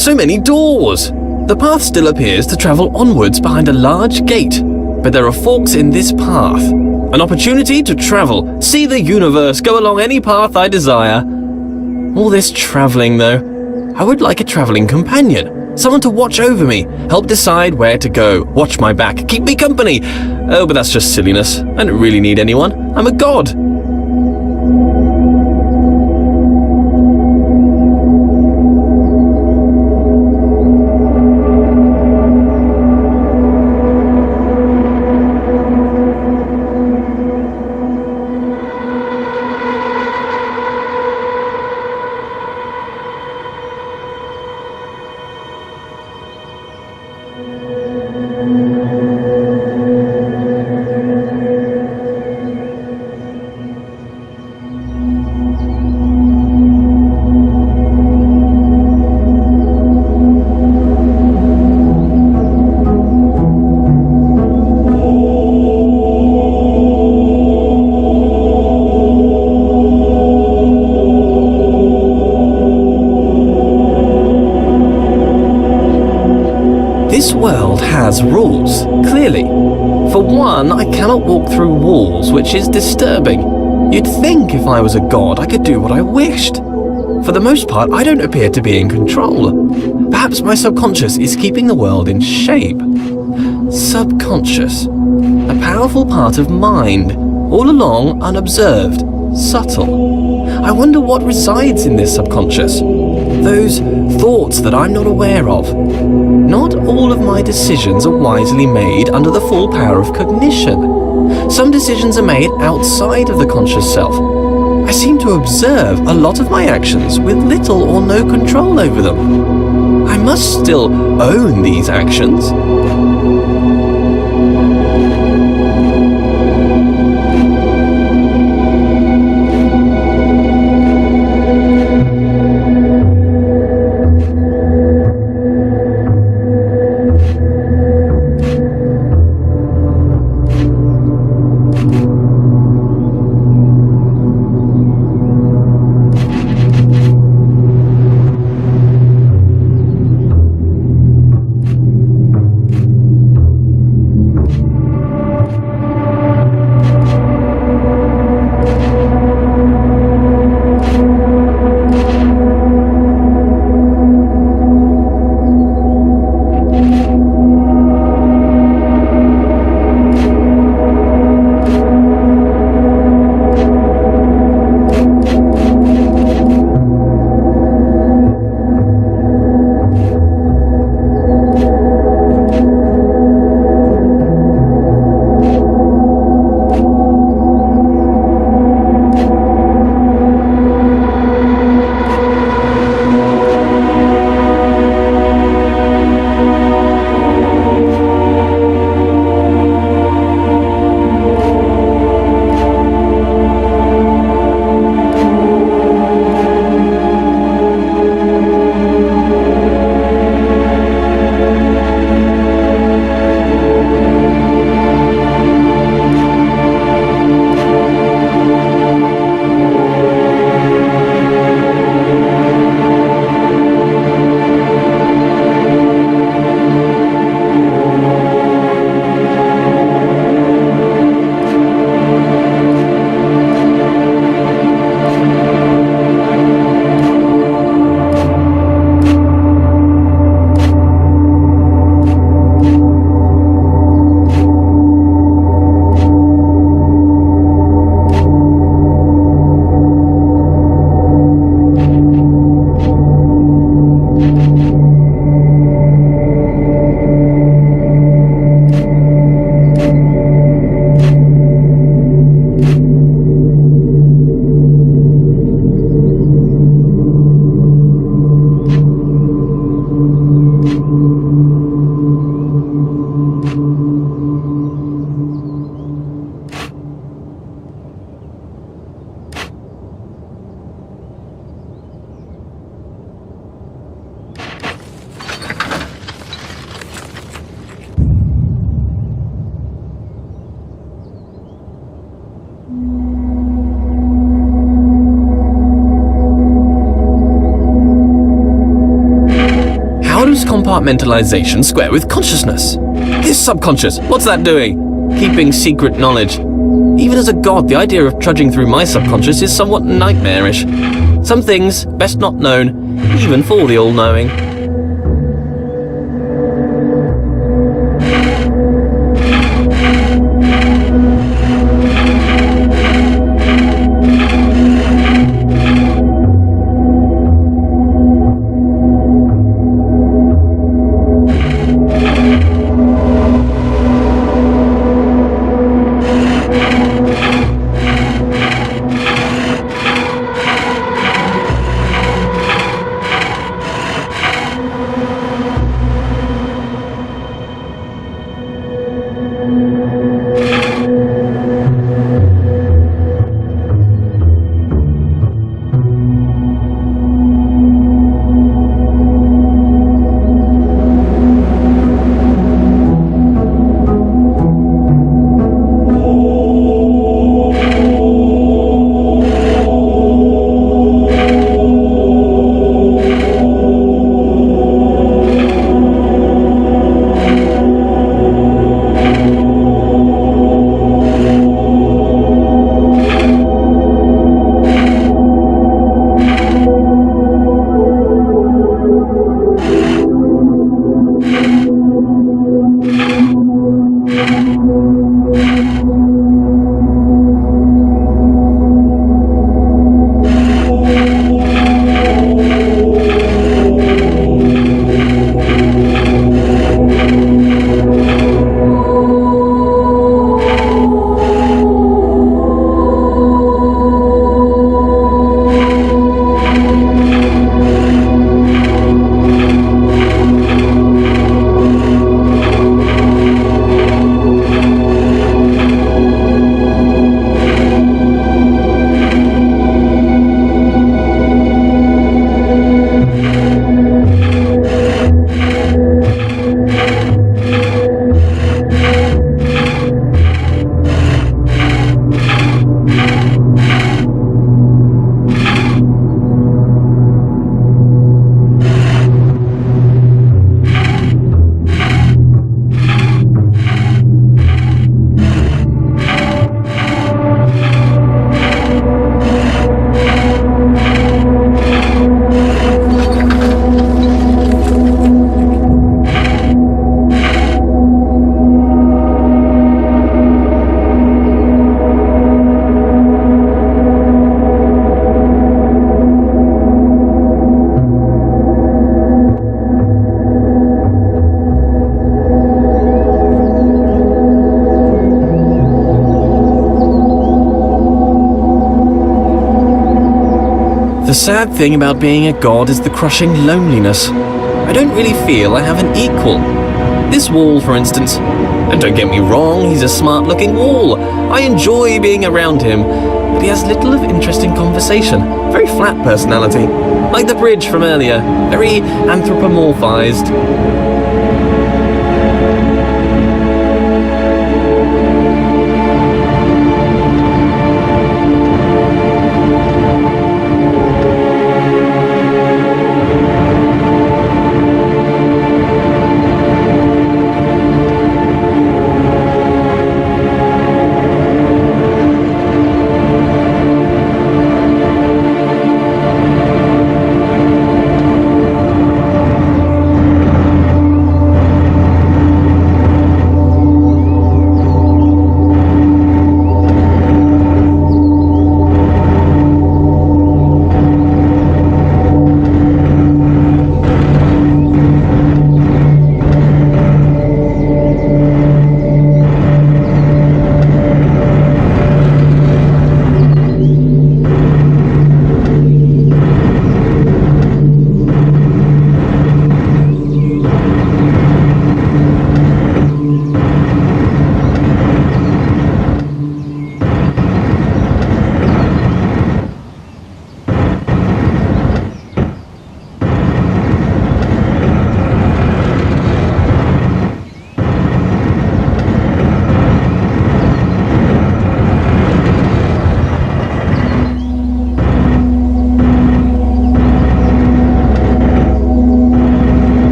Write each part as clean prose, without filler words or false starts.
So many doors! The path still appears to travel onwards behind a large gate, but there are forks in this path. An opportunity to travel, see the universe, go along any path I desire. All this traveling, though. I would like a traveling companion. Someone to watch over me, help decide where to go, watch my back, keep me company. Oh, but that's just silliness. I don't really need anyone. I'm a god. This world has rules, clearly. For one, I cannot walk through walls, which is disturbing. You'd think if I was a god, I could do what I wished. For the most part, I don't appear to be in control. Perhaps my subconscious is keeping the world in shape. Subconscious. A powerful part of mind, all along unobserved, subtle. I wonder what resides in this subconscious. Those thoughts that I'm not aware of. Not all of my decisions are wisely made under the full power of cognition. Some decisions are made outside of the conscious self. I seem to observe a lot of my actions with little or no control over them. I must still own these actions. compartmentalization square with consciousness? This subconscious, what's that doing? Keeping secret knowledge. Even as a god, the idea of trudging through my subconscious is somewhat nightmarish. Some things best not known, even for the all-knowing. The sad thing about being a god is the crushing loneliness. I don't really feel I have an equal. This wall, for instance. And don't get me wrong, he's a smart-looking wall. I enjoy being around him, but he has little of interesting conversation. Very flat personality. Like the bridge from earlier. Very anthropomorphized.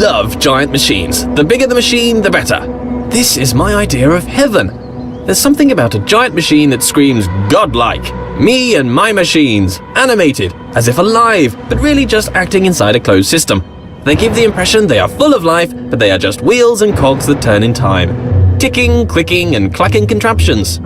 love giant machines. The bigger the machine, the better. This is my idea of heaven. There's something about a giant machine that screams godlike. Me and my machines, animated, as if alive, but really just acting inside a closed system. They give the impression they are full of life, but they are just wheels and cogs that turn in time. Ticking, clicking, and clacking contraptions.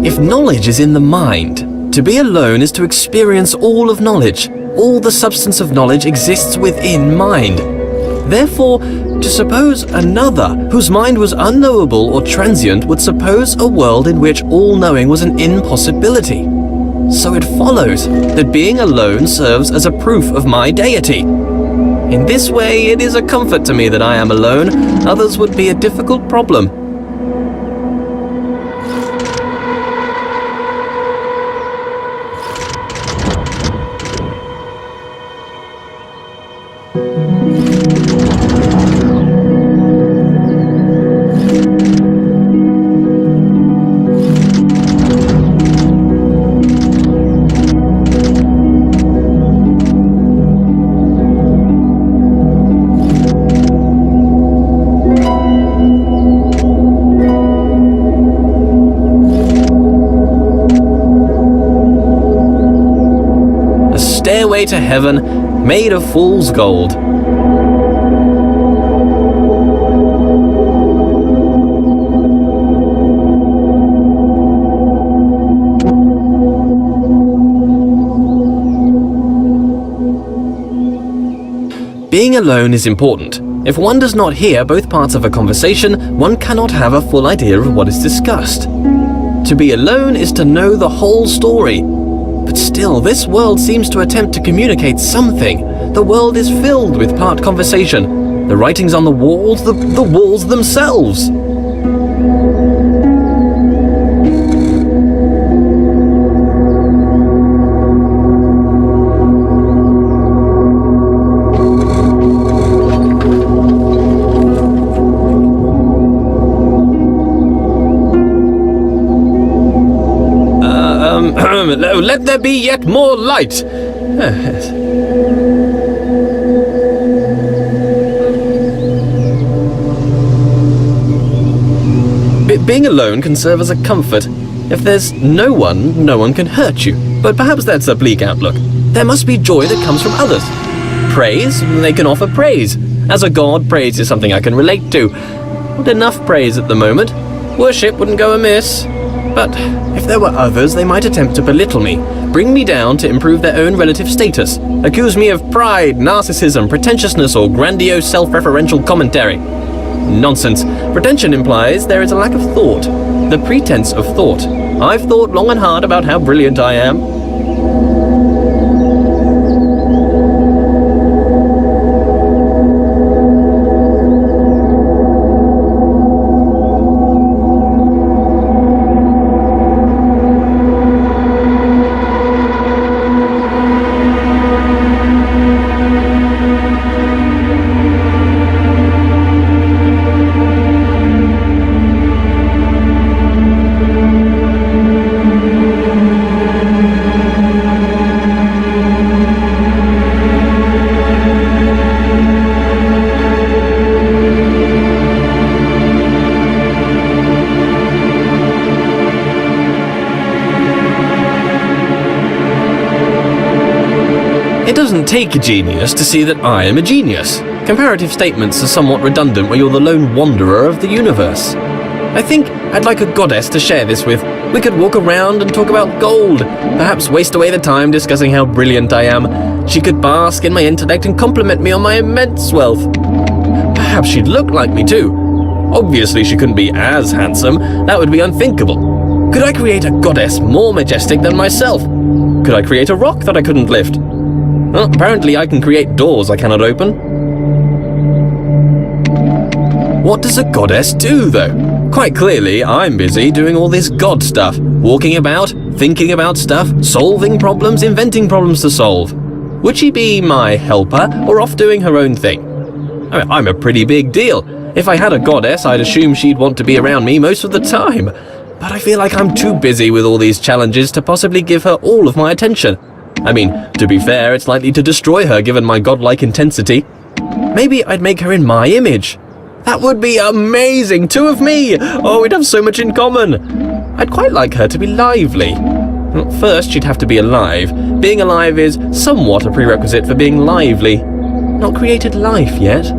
If knowledge is in the mind, to be alone is to experience all of knowledge. All the substance of knowledge exists within mind. Therefore, to suppose another, whose mind was unknowable or transient, would suppose a world in which all-knowing was an impossibility. So it follows that being alone serves as a proof of my deity. In this way, it is a comfort to me that I am alone. Others would be a difficult problem. Stairway to heaven, made of fool's gold. Being alone is important. If one does not hear both parts of a conversation, one cannot have a full idea of what is discussed. To be alone is to know the whole story. But still, this world seems to attempt to communicate something. The world is filled with part conversation. The writings on the walls, the walls themselves. Let there be yet more light. Being alone can serve as a comfort. If there's no one can hurt you. But perhaps that's a bleak outlook. There must be joy that comes from others. Praise, they can offer praise. As a god, praise is something I can relate to. Not enough praise at the moment. Worship wouldn't go amiss. But if there were others, they might attempt to belittle me, bring me down to improve their own relative status, accuse me of pride, narcissism, pretentiousness, or grandiose self-referential commentary. Nonsense. Pretension implies there is a lack of thought, the pretense of thought. I've thought long and hard about how brilliant I am. It doesn't take a genius to see that I am a genius. Comparative statements are somewhat redundant when you're the lone wanderer of the universe. I think I'd like a goddess to share this with. We could walk around and talk about gold, perhaps waste away the time discussing how brilliant I am. She could bask in my intellect and compliment me on my immense wealth. Perhaps she'd look like me too. Obviously she couldn't be as handsome, that would be unthinkable. Could I create a goddess more majestic than myself? Could I create a rock that I couldn't lift? Well, apparently I can create doors I cannot open. What does a goddess do, though? Quite clearly, I'm busy doing all this god stuff. Walking about, thinking about stuff, solving problems, inventing problems to solve. Would she be my helper, or off doing her own thing? I mean, I'm a pretty big deal. If I had a goddess, I'd assume she'd want to be around me most of the time. But I feel like I'm too busy with all these challenges to possibly give her all of my attention. I mean, to be fair, it's likely to destroy her given my godlike intensity. Maybe I'd make her in my image. That would be amazing! 2 of me! Oh, we'd have so much in common! I'd quite like her to be lively. Well, first, she'd have to be alive. Being alive is somewhat a prerequisite for being lively. Not created life yet.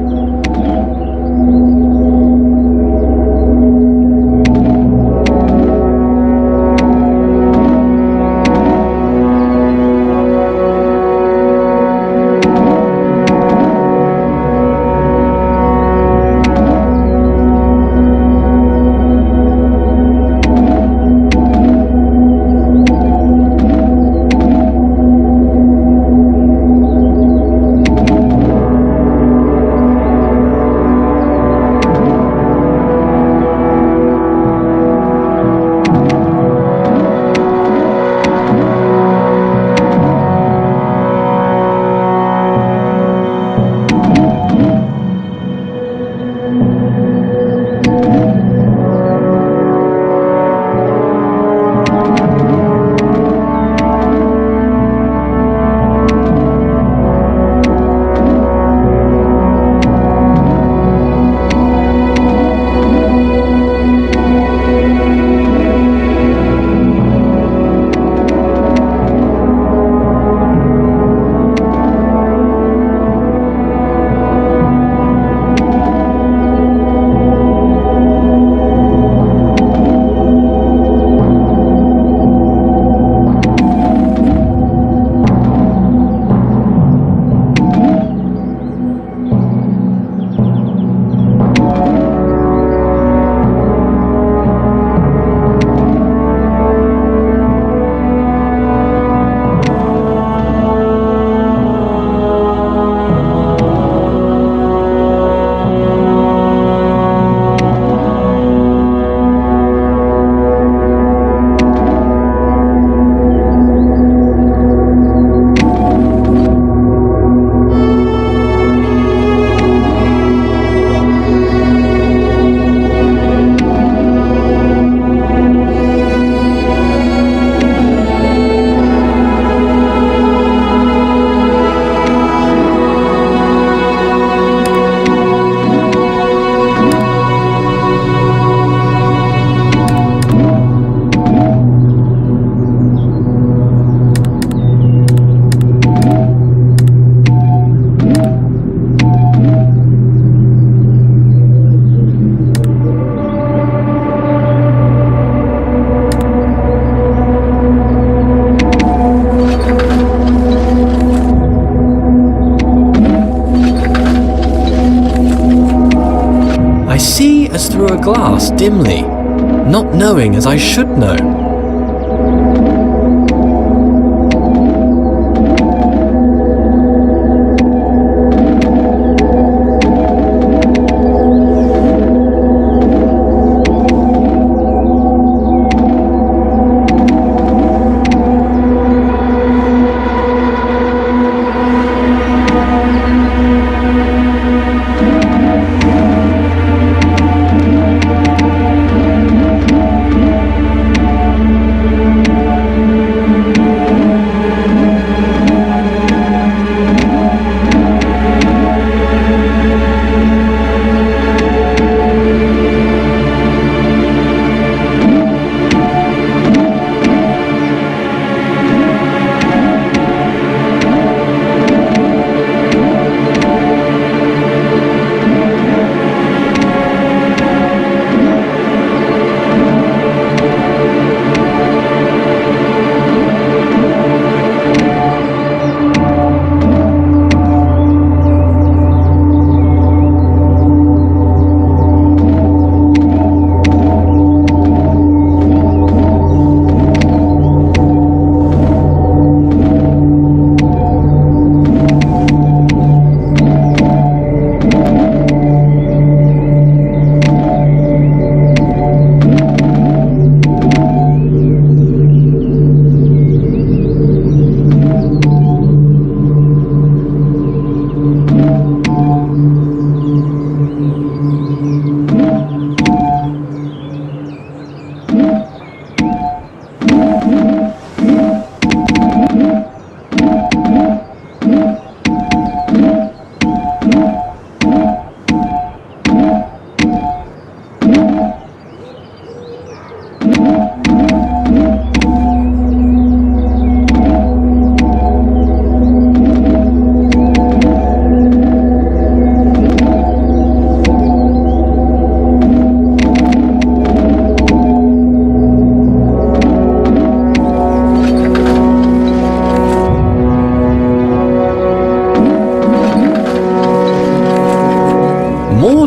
I see as through a glass dimly, not knowing as I should know.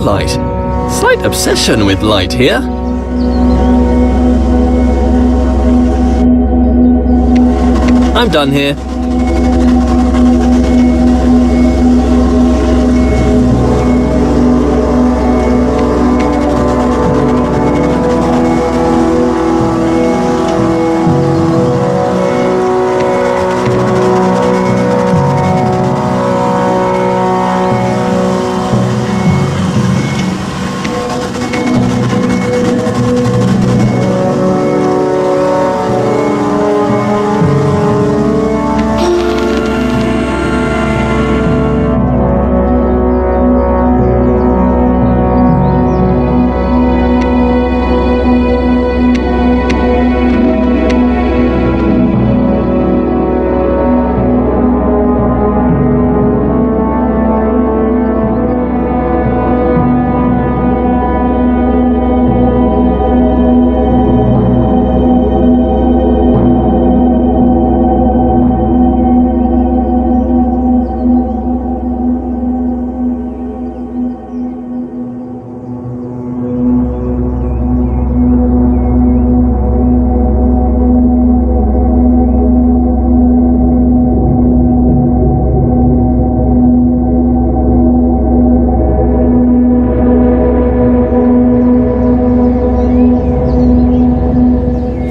Light. Slight obsession with light here. I'm done here.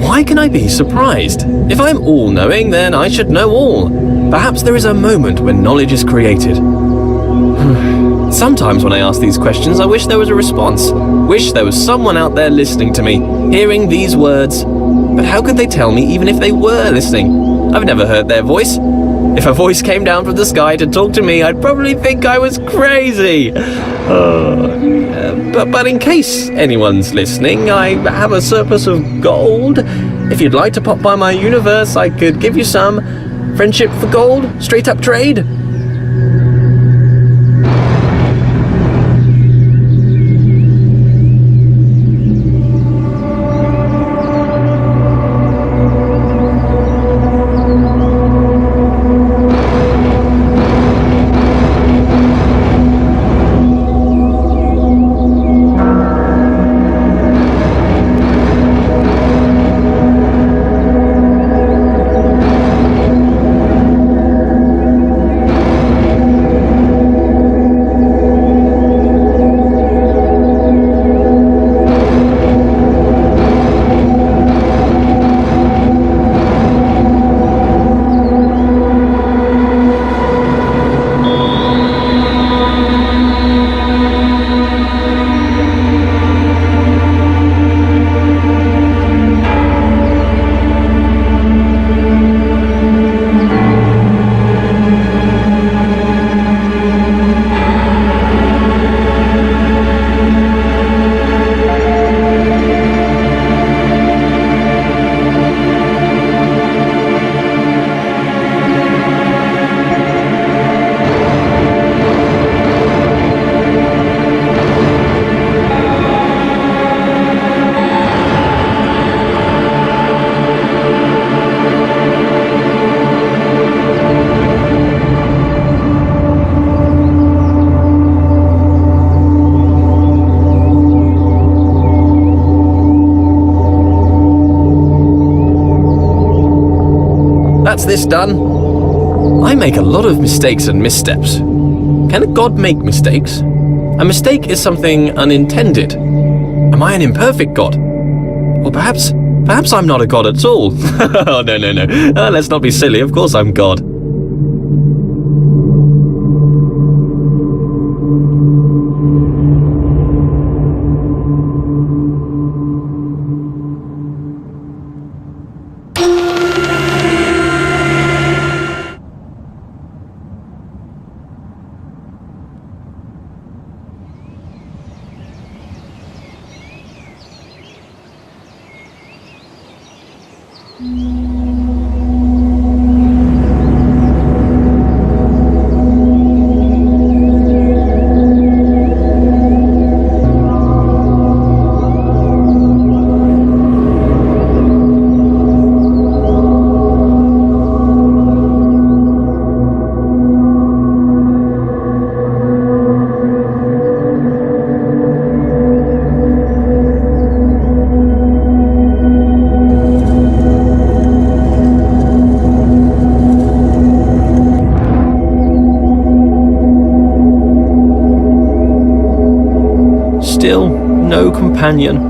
Why can I be surprised? If I'm all-knowing, then I should know all. Perhaps there is a moment when knowledge is created. Sometimes when I ask these questions, I wish there was a response. Wish there was someone out there listening to me, hearing these words. But how could they tell me even if they were listening? I've never heard their voice. If a voice came down from the sky to talk to me, I'd probably think I was crazy. But in case anyone's listening, I have a surplus of gold. If you'd like to pop by my universe, I could give you some. Friendship for gold, straight up trade. this done. I make a lot of mistakes and missteps. Can a god make mistakes? A mistake is something unintended. Am I an imperfect god? Or perhaps I'm not a god at all. Oh, no. Let's not be silly. Of course I'm God. Still, no companion.